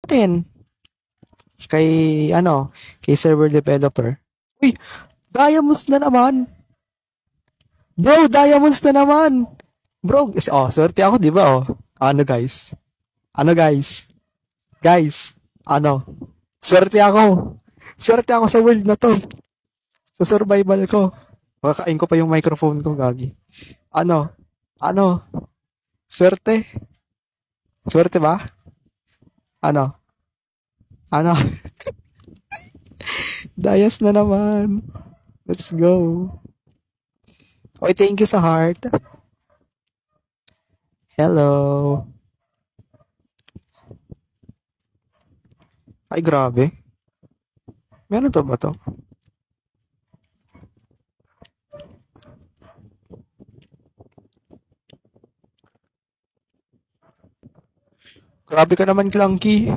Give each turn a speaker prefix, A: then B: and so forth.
A: natin. Kay, ano, kay server developer. Uy, diamonds na naman. Bro, diamonds na naman. Bro, swerte ako, di ba, oh. Ano, guys? Ano, guys? Guys, ano? Swerte ako. Swerte ako sa world na to. Sa survival ko. Makakain ko pa yung microphone ko, gagi. Ano? Ano? Swerte? Swerte ba? Ano? Ano? Dayas na naman. Let's go. Okay, thank you sa heart. Hello. Ay, grabe. Meron pa ba to? Grabe ka naman, Clunky.